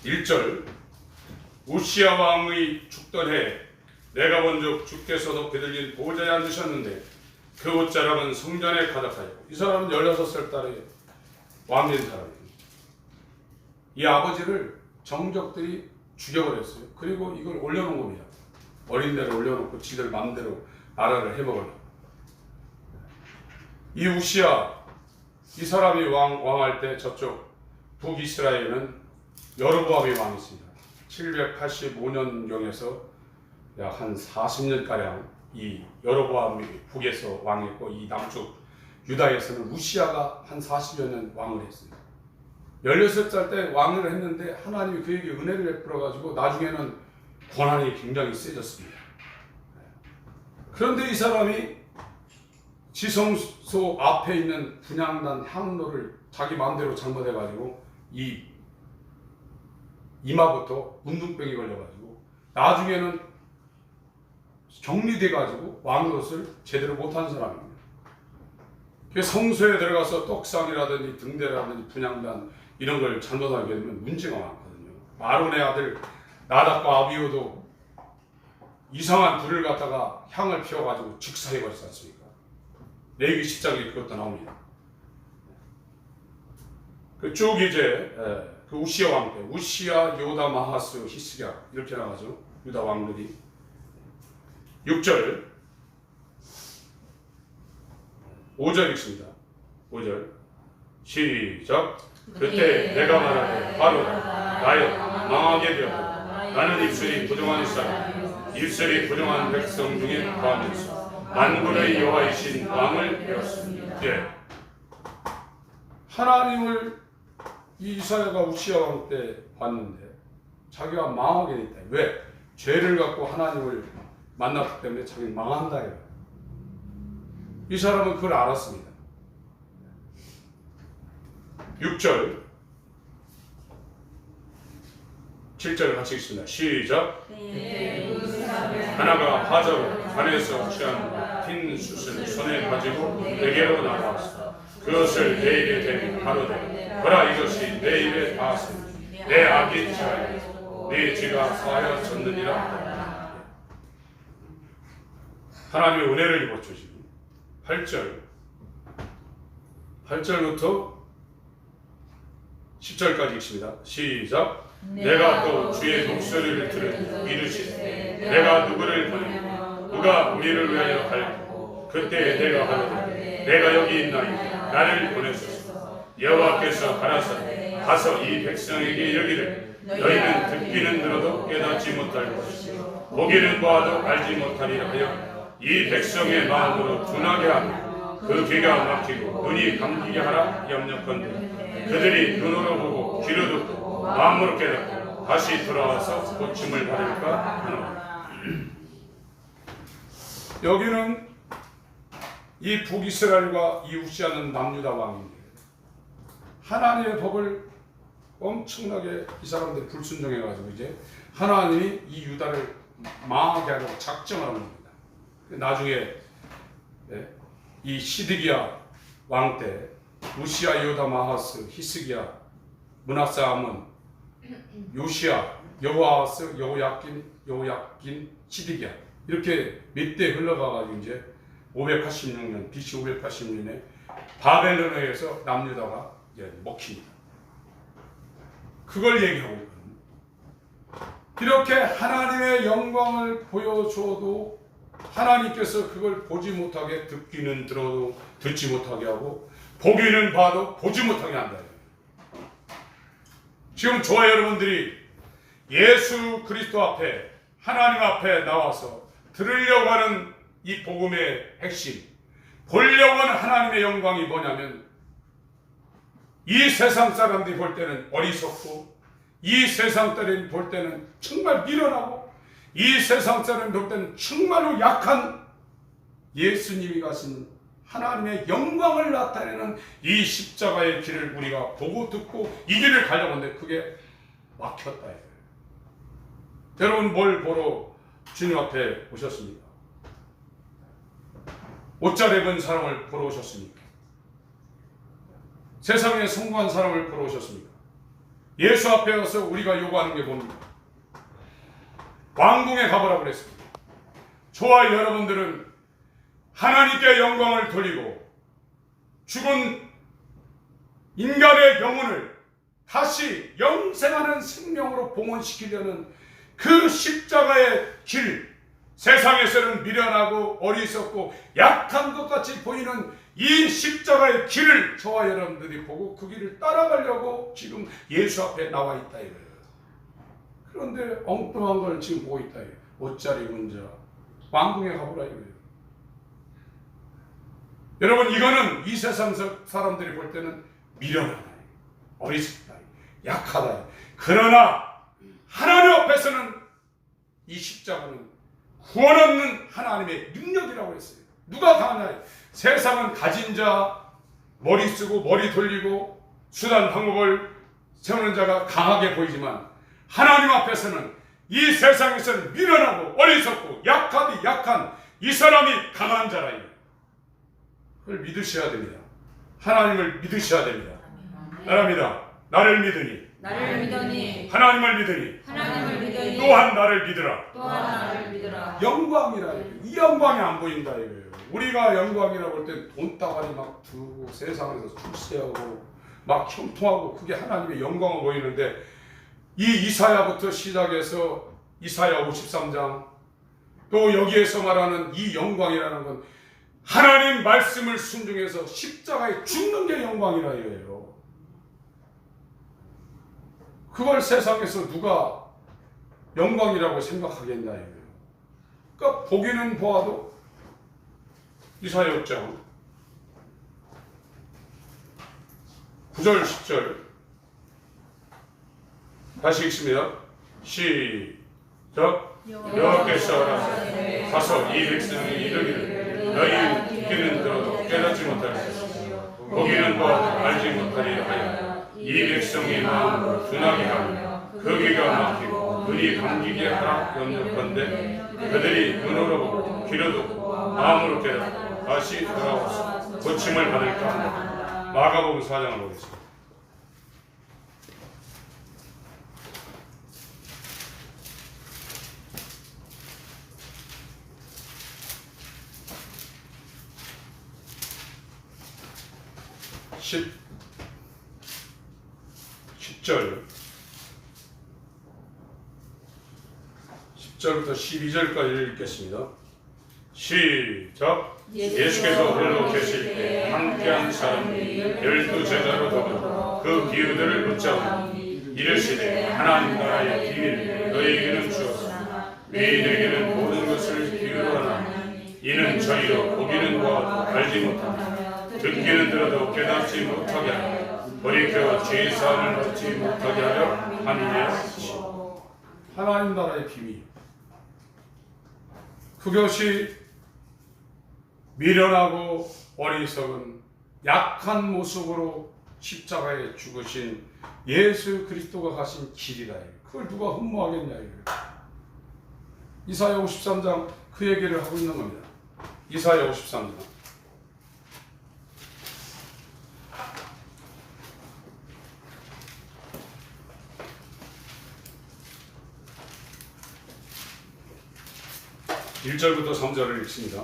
(1절) 우시야 왕의 죽던 해 내가 본즉 주께서 높이 들린 보좌에 앉으셨는데 그 옷자락은 성전에 가득하였고, 이 사람은 16살 딸에 왕된 사람입니다. 이 아버지를 정적들이 죽여버렸어요. 그리고 이걸 올려놓은 겁니다. 어린 데를 올려놓고 지들 마음대로 나라를 해먹으려고. 이 우시야, 이 사람이 왕할 때 저쪽 북이스라엘은 여로보암이 왕이 있습니다. 785년경에서 약 한 40년가량 이 여로보암이 북에서 왕했고 이 남쪽 유다에서는 우시아가 한 40여 년 왕을 했습니다. 16살 때 왕을 했는데 하나님이 그에게 은혜를 베풀어가지고 나중에는 권한이 굉장히 세졌습니다. 그런데 이 사람이 지성소 앞에 있는 분향단 향로를 자기 마음대로 잘못해가지고 이 이마부터 문둥병이 걸려가지고 나중에는 격리돼가지고 왕노릇을 제대로 못한 사람입니다. 성소에 들어가서 떡상이라든지 등대라든지 분향단 이런 걸 잘못하게 되면 문제가 많거든요. 아론의 아들 나답과 아비후도 이상한 불을 갖다가 향을 피워가지고 즉사해 버렸지 않습니까? 레위기 10장에 그것도 나옵니다. 쭉 이제 그 우시아 왕 때 우시아, 요담, 아하스, 히스기야 이렇게 나가죠. 유다 왕들이 6절 5절 읽습니다. 5절 시작. 그때 내가 말하되 바로 나여 망하게 되었고 나는 입술이 부정한 사람 입술이 부정한 백성 중에 거하면서 만군의 여호와이신 왕을 배웠습니다. 예. 하나님을 이 이사야가 우시아 왕 때 봤는데 자기가 망하게 됐다. 왜? 죄를 갖고 하나님을 만났기 때문에 자기는 망한다. 이 사람은 그걸 알았습니다. 6절 7절 같이 읽습니다. 시작. 하나가 화자로 관에서 취한 흰 숯을 손에 가지고 내게로 나왔어. 그것을 내 입에 대고 가로되 보라 이것이 내 입에 닿았으니 내 악이 자하여 네 죄가 사하여졌느니라. 하나님의 은혜를 입어 주시고 8절부터 10절까지 읽습니다. 시작. 내가 또 주의 목소리를 들으니 이르시되 내가 누구를 보내고 누가 우리를 위하여 갈고 그때 내가 하노니 내가 여기 있나이다. 나를 보내소서. 여호와께서 가라사대 가서 이 백성에게 이르기를 너희는 듣기는 들어도 깨닫지 못할 것이요 보기는 보아도 알지 못하리라 하여 이 백성의 마음으로 둔하게 하며 그 귀가 막히고 눈이 감기게 하라 염려컨대 그들이 눈으로 보고 귀로 듣고 마음으로 깨닫고 다시 돌아와서 고침을 받을까 하노라. 여기는 이 북이스라엘과 이 우시아는 남유다 왕입니다. 하나님의 법을 엄청나게 이 사람들이 불순종해가지고 이제 하나님이 이 유다를 망하게 하려고 작정하는 겁니다. 나중에 이 시드기야 왕 때 우시아, 요담, 아하스, 히스기야, 므낫세, 아몬, 요시야, 여호아하스, 여호야긴, 시드기야 이렇게 몇 대 흘러가가지고 이제 586년 BC 586년에 바벨론에 의해서 남유다가 이제 먹힙니다. 그걸 얘기하고 있거든요. 이렇게 하나님의 영광을 보여줘도 하나님께서 그걸 보지 못하게 듣기는 들어도 듣지 못하게 하고 보기는 봐도 보지 못하게 한다. 지금 저와 여러분들이 예수 그리스도 앞에 하나님 앞에 나와서 들으려고 하는 이 복음의 핵심, 보려고 하는 하나님의 영광이 뭐냐면 이 세상 사람들이 볼 때는 어리석고 이 세상 사람들이 볼 때는 정말 미련하고 이 세상 사람들이 볼 때는 정말로 약한 예수님이 가신 하나님의 영광을 나타내는 이 십자가의 길을 우리가 보고 듣고 이 길을 가려고 하는데 그게 막혔다. 여러분 뭘 보러 주님 앞에 오셨습니까? 옷 잘 입은 사람을 보러 오셨습니까? 세상에 성공한 사람을 보러 오셨습니까? 예수 앞에 와서 우리가 요구하는 게 뭡니까? 왕궁에 가보라고 그랬습니다. 저와 여러분들은 하나님께 영광을 돌리고 죽은 인간의 영혼을 다시 영생하는 생명으로 봉헌시키려는 그 십자가의 길, 세상에서는 미련하고 어리석고 약한 것 같이 보이는 이 십자가의 길을 저와 여러분들이 보고 그 길을 따라가려고 지금 예수 앞에 나와 있다 이거예요. 그런데 엉뚱한 걸 지금 보고 있다 이거예요. 옷자리 군자 왕궁에 가보라 이거예요. 여러분, 이거는 이 세상 사람들이 볼 때는 미련하다, 어리석다, 약하다. 그러나 하나님 앞에서는 이 십자가는 구원 없는 하나님의 능력이라고 했어요. 누가 가냐? 세상은 가진 자, 머리 쓰고 머리 돌리고 수단 방법을 세우는 자가 강하게 보이지만 하나님 앞에서는 이 세상에서는 미련하고 어리석고 약하디 약한 이 사람이 강한 자라. 그걸 믿으셔야 됩니다. 하나님을 믿으셔야 됩니다. 나랍니다. 나를 믿으니 나를 믿으니 하나님을 믿으니 하나님을 믿으니 또한 나를 믿으라. 또한 나를 믿으라. 영광이라. 이 영광이 안 보인다 이거예요. 우리가 영광이라고 할 때 돈다발이 막 두고 세상에서 출세하고 막 형통하고 그게 하나님의 영광으로 보이는데, 이 이사야부터 시작해서 이사야 53장 또 여기에서 말하는 이 영광이라는 건 하나님 말씀을 순종해서 십자가에 죽는 게 영광이라 이거예요. 그걸 세상에서 누가 영광이라고 생각하겠냐 이거예요. 그러니까 보기는 보아도 이사야 6장 9절 10절 다시 읽습니다. 시작. 여호와께서 가서 이 백성이 이르기를 너희 듣기는 들어도 깨닫지 못할 것이요 보기는 보아도 알지 못하리라 하여 이 백성의 마음으로 둔하게 하며 그 귀가 막히고 눈이 감기게 하라 염려컨대 그들이 눈으로 보고 귀로 듣고 마음으로 깨닫고 다시 돌아와서 고침을 받을까 한다. 마가복음 4장을 보겠습니다. 십 10절부터 12절까지 읽겠습니다. 시작. 예수께서 홀로 계실 때 함께한 사람들이 12제자로 더불어 그 비유들을 붙잡으니 이르시되 하나님 나라의 비밀을 너희에게는 주었으나 너희에게는 모든 것을 비유로 하나니 이는 저희로 보기는 보아도 알지 못하며 듣기는 들어도 깨닫지 못하게 하여 돌이켜 죄의 사함을 얻지 못하게 하려 함이라. 하나님 나라의 비밀, 그것이 미련하고 어리석은 약한 모습으로 십자가에 죽으신 예수 그리스도가 가신 길이라. 그걸 누가 흠모하겠냐. 이사야 53장 그 얘기를 하고 있는 겁니다. 이사야 53장 1절부터 3절을 읽습니다.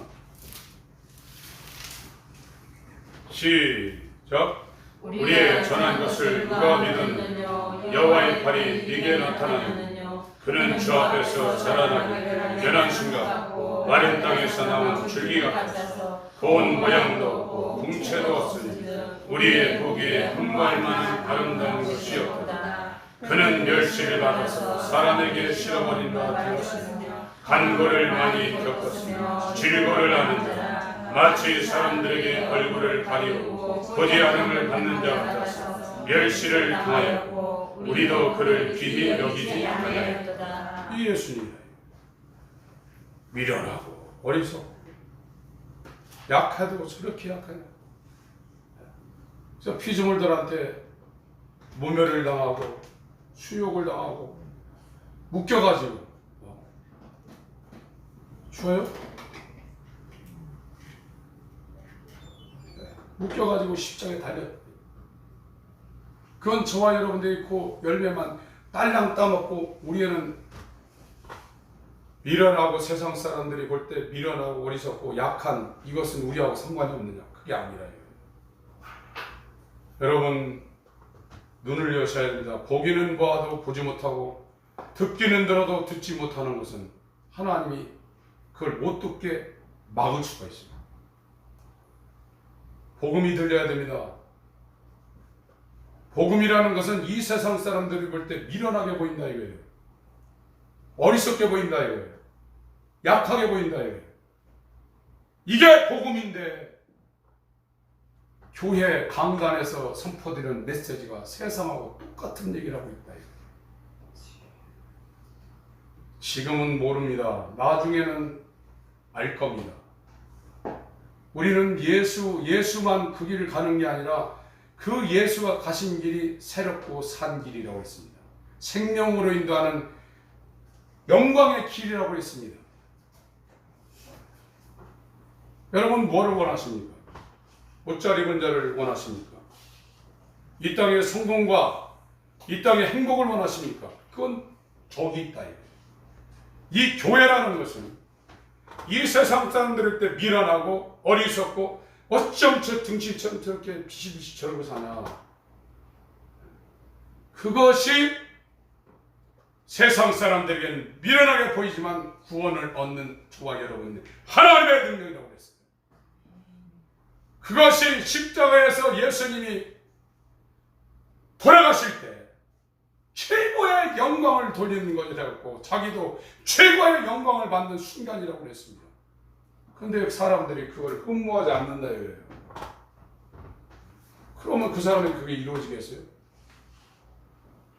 시작. 우리의 전한 것을 누가 믿었느냐. 여호와의 팔이 네게 나타나느냐. 그는 주 앞에서 자라나고 연한 순간 마른 땅에서 나온 줄기 같아서 고운 모양도 없고 궁채도 없으니 우리의 보기에 흠모할 만한 아름다운 것이 없다. 그는 멸시를 받아서 사람에게 실어버린 바 되었으니 간고를 많이 겪었으며 질고를 하는 자, 마치 사람들에게 얼굴을 가리우고 고지하름을 받는 자 같아서 멸시를 당하였고 우리도 그를 귀히 여기지 아니하였다. 이 예수님이다. 미련하고 어리석고 약하고 저렇게 약하냐. 그래서 피조물들한테 모멸을 당하고 수욕을 당하고 묶여가지고 쉬워요? 묶여가지고 십자가에 달려. 그건 저와 여러분들이 그 열매만 딸랑 따먹고 우리는 미련하고 세상 사람들이 볼 때 미련하고 어리석고 약한 이것은 우리하고 상관이 없느냐. 그게 아니라요. 여러분 눈을 여셔야 됩니다. 보기는 보아도 보지 못하고 듣기는 들어도 듣지 못하는 것은 하나님이 그걸 못 듣게 막을 수가 있습니다. 복음이 들려야 됩니다. 복음이라는 것은 이 세상 사람들이 볼 때 미련하게 보인다 이거예요. 어리석게 보인다 이거예요. 약하게 보인다. 이게 복음인데 교회 강단에서 선포되는 메시지가 세상하고 똑같은 얘기를 하고 있다. 지금은 모릅니다. 나중에는 알 겁니다. 우리는 예수만 그 길을 가는 게 아니라 그 예수가 가신 길이 새롭고 산 길이라고 했습니다. 생명으로 인도하는 영광의 길이라고 했습니다. 여러분 뭐를 원하십니까? 옷 잘 입은 자를 원하십니까? 이 땅의 성공과 이 땅의 행복을 원하십니까? 그건 저기 있다. 이 교회라는 것은 이 세상 사람들일 때 미련하고 어리석고 어쩜 저 등신처럼 저렇게 비실비실 저러고 사냐. 그것이 세상 사람들에게는 미련하게 보이지만 구원을 얻는 저와 여러분들 하나님의 능력이라고 했습니다. 그것이 십자가에서 예수님이 돌아가실 때 최고의 영광을 돌리는 것이라고 자기도 최고의 영광을 받는 순간이라고 했습니다. 그런데 사람들이 그걸 흠모하지 않는다 이래요. 그러면 그 사람이 그게 이루어지겠어요?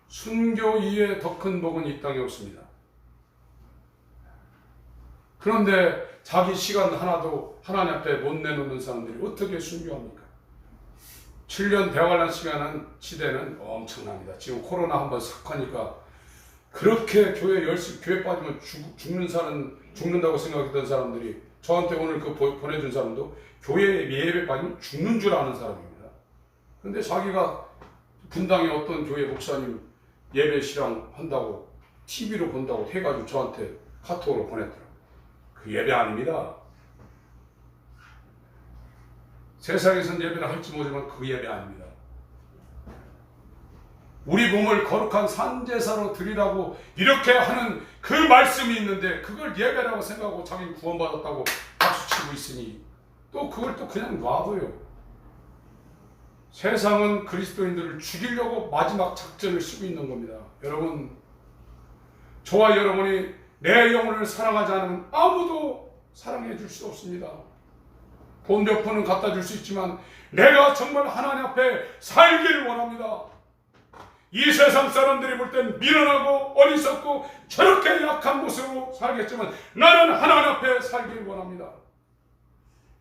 순교 이외에 더 큰 복은 이 땅에 없습니다. 그런데 자기 시간 하나도 하나님 앞에 못 내놓는 사람들이 어떻게 순교합니까? 7년 대화관람 시대는 엄청납니다. 지금 코로나 한번 싹 하니까 그렇게 교회 열심히 교회 빠지면 죽는다고 생각했던 사람들이 저한테 오늘 그 보내준 사람도 교회 예배 빠지면 죽는 줄 아는 사람입니다. 그런데 자기가 분당에 어떤 교회 목사님 예배 실황 한다고 TV로 본다고 해가지고 저한테 카톡으로 보냈더라고요. 그 예배 아닙니다. 세상에서는 예배를 할지 모르지만 그 예배 아닙니다. 우리 몸을 거룩한 산제사로 드리라고 이렇게 하는 그 말씀이 있는데 그걸 예배라고 생각하고 자기는 구원받았다고 박수치고 있으니 또 그걸 또 그냥 놔둬요. 세상은 그리스도인들을 죽이려고 마지막 작전을 쓰고 있는 겁니다. 여러분, 저와 여러분이 내 영혼을 사랑하지 않으면 아무도 사랑해 줄 수 없습니다. 돈 몇 푼은 갖다 줄 수 있지만 내가 정말 하나님 앞에 살기를 원합니다. 이 세상 사람들이 볼 땐 미련하고 어리석고 저렇게 약한 모습으로 살겠지만 나는 하나님 앞에 살기를 원합니다.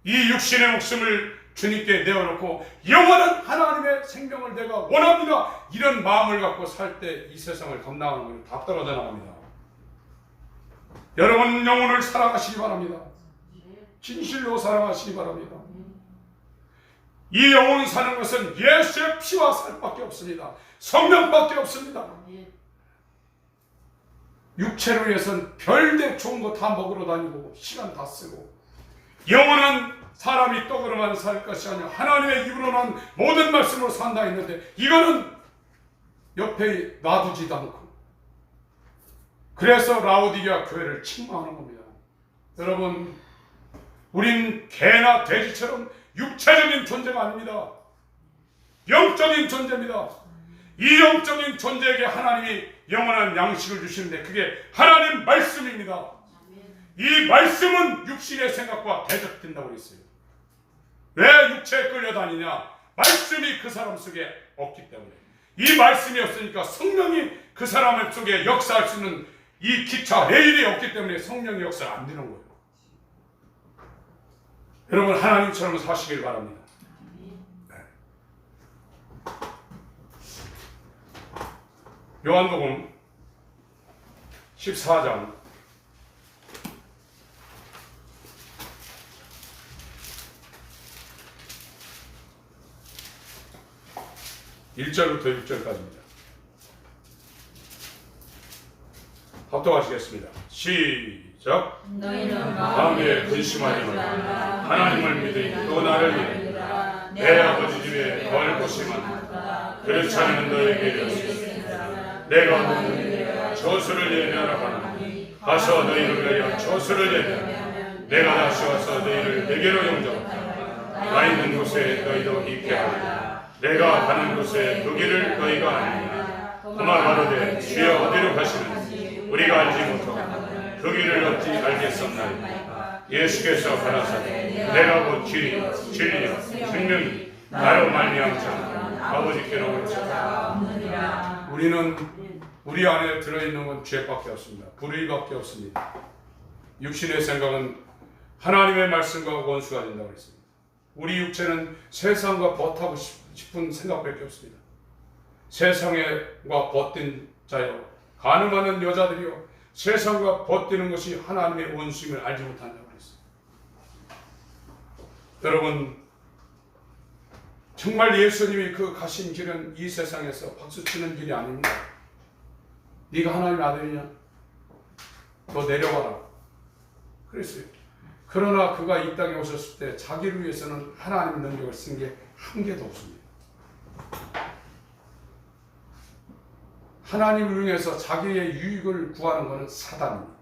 이 육신의 목숨을 주님께 내어놓고 영원한 하나님의 생명을 내가 원합니다. 이런 마음을 갖고 살 때 이 세상을 감당하는 것이 다 떨어져 나갑니다. 여러분 영혼을 사랑하시기 바랍니다. 진실로 사랑하시기 바랍니다. 이 영혼 사는 것은 예수의 피와 살밖에 없습니다. 성령밖에 없습니다. 육체로 위해서는 별대 좋은 거 다 먹으러 다니고 시간 다 쓰고 영혼은 사람이 떡으로만 살 것이 아니라 하나님의 입으로 난 모든 말씀으로 산다 했는데 이거는 옆에 놔두지도 않고 그래서 라오디게아 교회를 책망하는 겁니다. 여러분, 우린 개나 돼지처럼 육체적인 존재가 아닙니다. 영적인 존재입니다. 이 영적인 존재에게 하나님이 영원한 양식을 주시는데 그게 하나님 말씀입니다. 이 말씀은 육신의 생각과 대적된다고 했어요. 왜 육체에 끌려다니냐? 말씀이 그 사람 속에 없기 때문에. 이 말씀이 없으니까 성령이 그 사람 속에 역사할 수 있는 이 기차 레일이 없기 때문에 성령의 역사가 안 되는 거예요. 여러분 하나님처럼 사시길 바랍니다. 네. 요한복음 14장 1절부터 6절까지입니다. 합독하시겠습니다. 시작. 너희는 마음에 근심하지 말라. 하나님을 믿으니 또 나를 믿으라. 내 아버지 집에 거할 곳이 많다. 그렇지 않으면 너희에게 이르겠으나 내가 너희에게 저수를 예비하라 하노니 가서 너희를 위하여 저수를 예비하라. 내가 다시 와서 너희를 내게로 영접하라. 나 있는 곳에 너희도 있게 하리라. 내가 가는 곳에 그 길을 너희가 아니라. 그만 가로되 주여 어디로 가시는지 우리가 알지 못하고 그 그 길을 어찌 알겠었나이까. 예수께서 가라사대 내가 곧 길이요 진리요 생명이 나로 말미암지 않으면 아버지께로 올 자가 없느니라. 우리는 우리 안에 들어있는 건 죄밖에 없습니다. 불의밖에 없습니다. 육신의 생각은 하나님의 말씀과 원수가 된다고 했습니다. 우리 육체는 세상과 벗하고 싶은 생각밖에 없습니다. 세상과 벗된 자요 가늠하는 여자들이요 세상과 벗되는 것이 하나님의 원수임을 알지 못한다고 했습니다. 여러분, 정말 예수님이 그 가신 길은 이 세상에서 박수치는 길이 아닙니다. 네가 하나님의 아들이냐? 너 내려와라 그랬어요. 그러나 그가 이 땅에 오셨을 때 자기를 위해서는 하나님의 능력을 쓴 게 한 개도 없습니다. 하나님을 위해서 자기의 유익을 구하는 것은 사단입니다.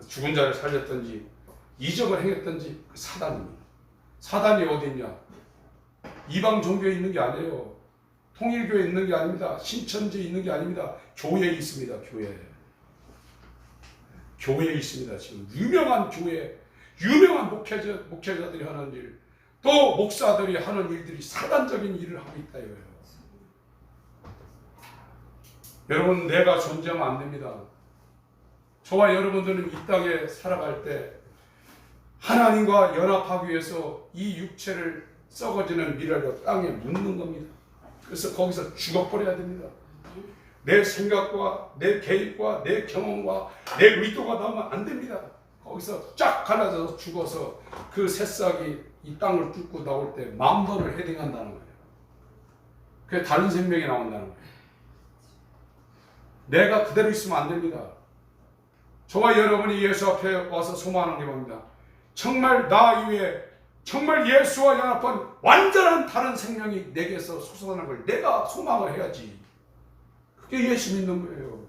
죽은 자를 살렸든지 이적을 행했든지 그 사단입니다. 사단이 어디 있냐? 이방 종교에 있는 게 아니에요. 통일교에 있는 게 아닙니다. 신천지에 있는 게 아닙니다. 교회에 있습니다. 교회에 있습니다. 지금 유명한 교회, 유명한 목회자들이 하는 일, 또 목사들이 하는 일들이 사단적인 일을 하고 있다 이거예요. 여러분, 내가 존재하면 안 됩니다. 저와 여러분들은 이 땅에 살아갈 때 하나님과 연합하기 위해서 이 육체를 썩어지는 미랄로 땅에 묻는 겁니다. 그래서 거기서 죽어버려야 됩니다. 내 생각과 내 개입과 내 경험과 내 의도가 나오면 안 됩니다. 거기서 쫙 갈라져서 죽어서 그 새싹이 이 땅을 뚫고 나올 때 10,000번을 헤딩한다는 거예요. 그게 다른 생명이 나온다는 거예요. 내가 그대로 있으면 안 됩니다. 저와 여러분이 예수 앞에 와서 소망하는 게 뭡니다. 정말 나 이외에 정말 예수와 연합한 완전한 다른 생명이 내게서 솟아나는 걸 내가 소망을 해야지. 그게 예수 믿는 거예요.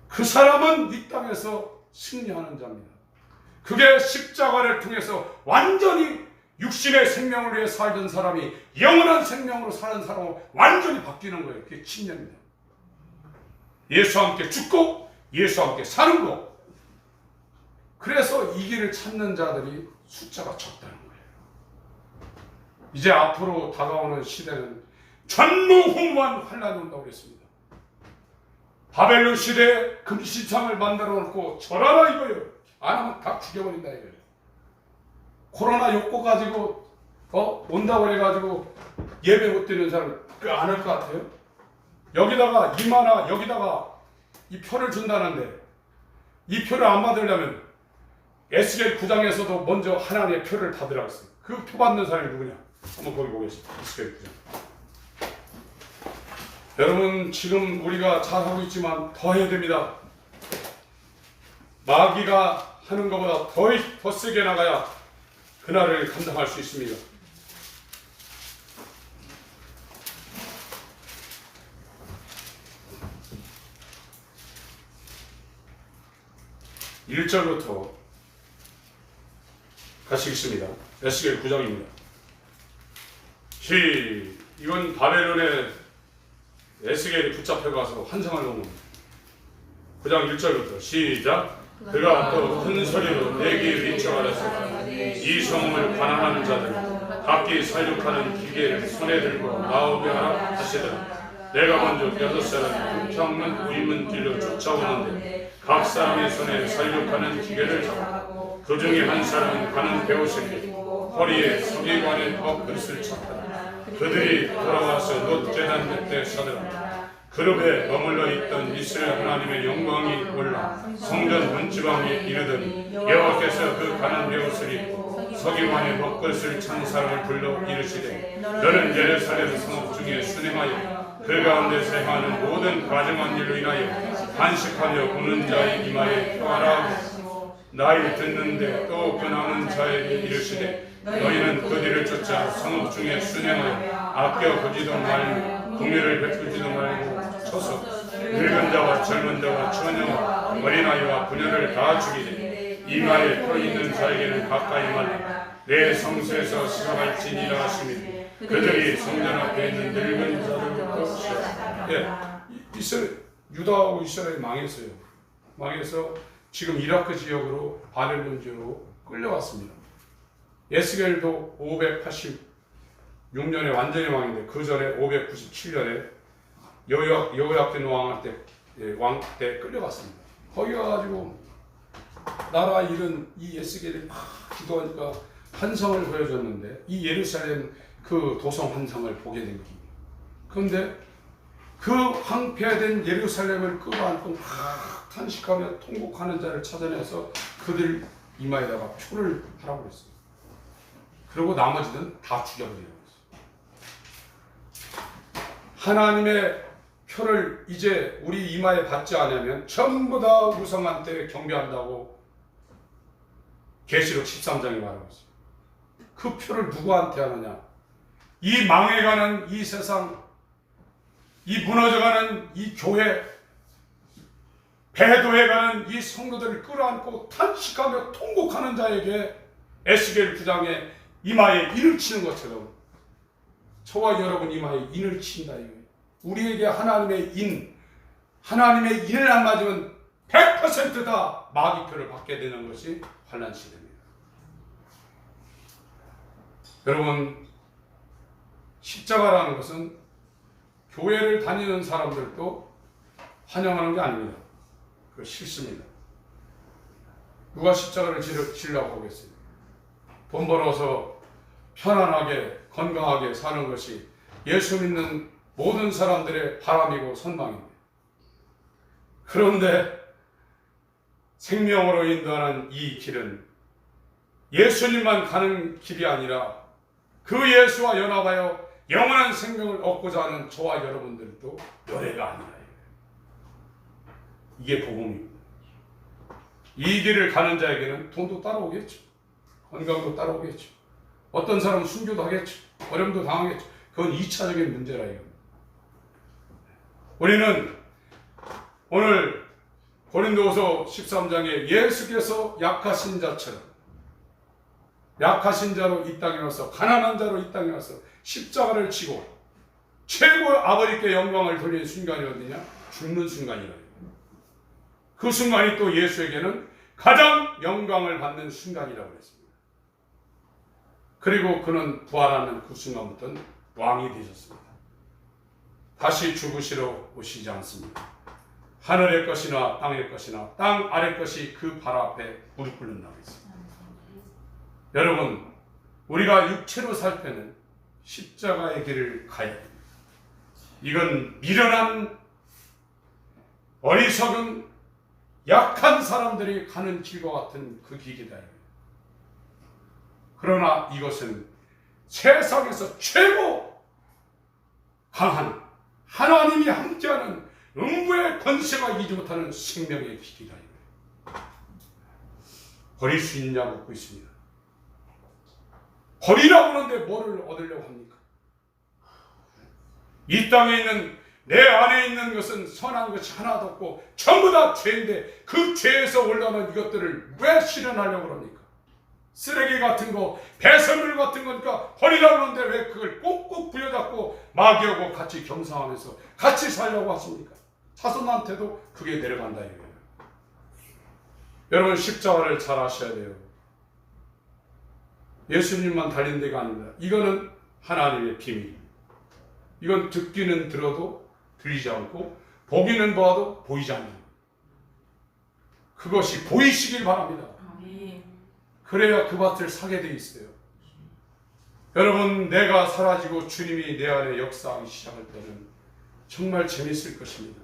그 사람은 이 땅에서 승리하는 자입니다. 그게 십자가를 통해서 완전히 육신의 생명을 위해 살던 사람이 영원한 생명으로 사는 사람으로 완전히 바뀌는 거예요. 그게 침례입니다. 예수와 함께 죽고 예수와 함께 사는 거. 그래서 이 길을 찾는 자들이 숫자가 적다는 거예요. 이제 앞으로 다가오는 시대는 전무후무한 환란이 온다고 그랬습니다. 바벨론 시대에 금시창을 만들어 놓고 절하라 이거예요. 안 하면 다 죽여버린다 이거예요. 코로나 욕구 가지고 온다고 그래가지고 예배 못 드리는 사람 안 할 것 같아요? 여기다가 이마나 여기다가 이 표를 준다는데 이 표를 안 받으려면 에스겔 9장에서도 먼저 하나님의 표를 받으라고 했어요. 그 표 받는 사람이 누구냐? 한번 거기 보겠습니다. 에스겔 9장. 여러분, 지금 우리가 잘하고 있지만 더 해야 됩니다. 마귀가 하는 것보다 더 세게 나가야 그날을 감당할 수 있습니다. (1절부터) 같이 읽습니다. 에스겔 9장입니다. 이건 바벨론에 에스겔이 붙잡혀 가서 환상을 놓은 겁니다. 9장 1절부터 시작. 그가 또 큰 소리로 내게 위쳐가라사대 이 성을 관할하는 자들은 각기 살육하는 기계를 손에 들고 나오게 하라 하시더라. 내가 먼저 6사람이 불평문 우이문 길로 쫓아오는데 각 사람의 손에 살육하는 기계를 잡고 그 중에 한 사람은 가는 베옷을 입고 허리에 서기관의 컵그릇을 찼다. 그들이 돌아와서 놋재단 곁에 서더라. 그룹에 머물러 있던 이스라엘 하나님의 영광이 올라 성전 문지방에 이르더니 여호와께서 그 가는 베옷을 입고 서기관의 먹것을 찬 사람을 불러 이르시되 너는 예루살렘 성읍 중에 순행하여 그 가운데서 행하는 모든 가증한 일로 인하여 간식하며 우는 자의 이마에 표하라. 나이 듣는데 또 그 남은 자에게 이르시되 너희는 그 뒤를 쫓아 성읍 중에 순행하여 아껴 보지도 말고 공유를 베풀지도 말고 쳐서 늙은 자와 젊은 자와 처녀와 어린아이와 부녀를 다 죽이되 이마에 표 있는 자에게는 가까이 말라. 내 성소에서 시작할지니라 하시니 그들이 성전 앞에 있는 늙은 자를 꺾으시라. 유다하고 이스라엘이 망했어요. 망해서 지금 이라크 지역으로 바벨론 지역으로 끌려갔습니다. 에스겔도 586년에 완전히 망했는데 그 전에 597년에 여호야긴 왕 때 끌려갔습니다. 거기 가가지고 나라 잃은 이 에스겔이 막 기도하니까 환상을 보여줬는데 이 예루살렘 그 도성 환상을 보게 된 겁니다. 그런데 그 황폐화된 예루살렘을 끌어안고 막 탄식하며 통곡하는 자를 찾아내서 그들 이마에다가 표를 하라고 그랬어요. 그리고 나머지는 다 죽여버리라고 했어요. 하나님의 표를 이제 우리 이마에 받지 않으면 전부 다 우상한테 경배한다고 계시록 13장에 말하고 있어요. 그 표를 누구한테 하느냐? 이 망해가는 이 세상, 이 무너져가는 이 교회, 배도해가는 이 성도들을 끌어안고 탄식하며 통곡하는 자에게 에스겔 9장에 이마에 인을 치는 것처럼 저와 여러분 이마에 인을 친다 이거예요. 우리에게 하나님의 인을 안 맞으면 100% 다 마귀표를 받게 되는 것이 환난 시대입니다. 여러분, 십자가라는 것은 교회를 다니는 사람들도 환영하는 게 아닙니다. 그거 싫습니다. 누가 십자가를 지려고 하겠어요? 돈 벌어서 편안하게 건강하게 사는 것이 예수 믿는 모든 사람들의 바람이고 선망입니다. 그런데 생명으로 인도하는 이 길은 예수님만 가는 길이 아니라 그 예수와 연합하여 영원한 생명을 얻고자 하는 저와 여러분들도 노래가 아니라 이게 복음입니다. 이 길을 가는 자에게는 돈도 따라오겠죠. 건강도 따라오겠죠. 어떤 사람은 순교도 하겠죠. 어려움도 당하겠죠. 그건 2차적인 문제라 이겁니다. 우리는 오늘 고린도후서 13장에 예수께서 약하신 자처럼 약하신 자로 이 땅에 와서 가난한 자로 이 땅에 와서 십자가를 지고 최고 아버지께 영광을 돌리는 순간이 어디냐? 죽는 순간이라. 그 순간이 또 예수에게는 가장 영광을 받는 순간이라고 했습니다. 그리고 그는 부활하는 그 순간부터는 왕이 되셨습니다. 다시 죽으시러 오시지 않습니다. 하늘의 것이나 땅의 것이나 땅 아래 것이 그 발 앞에 무릎 꿇는다고 했습니다. 여러분, 우리가 육체로 살 때는 십자가의 길을 가야 됩니다. 이건 미련한 어리석은 약한 사람들이 가는 길과 같은 그 길이다. 그러나 이것은 세상에서 최고 강한 하나님이 함께하는 음부의 권세가 이기지 못하는 생명의 길이다. 버릴 수 있느냐 묻고 있습니다. 버리라고 하는데 뭐를 얻으려고 합니까? 이 땅에 있는 내 안에 있는 것은 선한 것이 하나도 없고 전부 다 죄인데 그 죄에서 올라오는 이것들을 왜 실현하려고 합니까? 쓰레기 같은 거, 배설물 같은 거니까 버리라고 하는데 왜 그걸 꾹꾹 부여잡고 마귀하고 같이 겸상하면서 같이 살려고 하십니까? 자손한테도 그게 내려간다 이거예요. 여러분, 십자가를 잘 아셔야 돼요. 예수님만 달린 데가 아닙니다. 이거는 하나님의 비밀입니다. 이건 듣기는 들어도 들리지 않고 보기는 봐도 보이지 않는 그것이 보이시길 바랍니다. 그래야 그 밭을 사게 돼 있어요. 여러분, 내가 사라지고 주님이 내 안에 역사하기 시작할 때는 정말 재밌을 것입니다.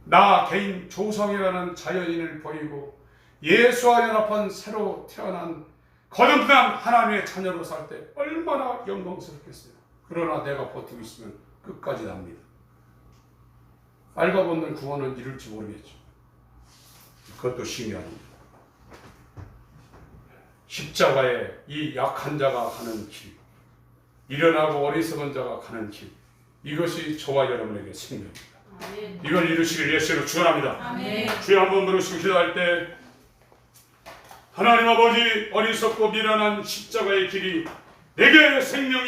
나 개인 조성이라는 자연인을 버리고 예수와 연합한 새로 태어난 거듭난 하나님의 자녀로 살 때 얼마나 영광스럽겠어요. 그러나 내가 버티고 있으면 끝까지 납니다. 빨가벗는 구원은 이룰지 모르겠죠. 그것도 심이 아닙니다. 십자가에 이 약한 자가 가는 길, 일어나고 어리석은 자가 가는 길, 이것이 저와 여러분에게 생명입니다. 이걸 이루시길 예수로 축원합니다. 주여 한번 부르시고 기도할 때 하나님 아버지, 어리석고 미련한 십자가의 길이 내게 생명이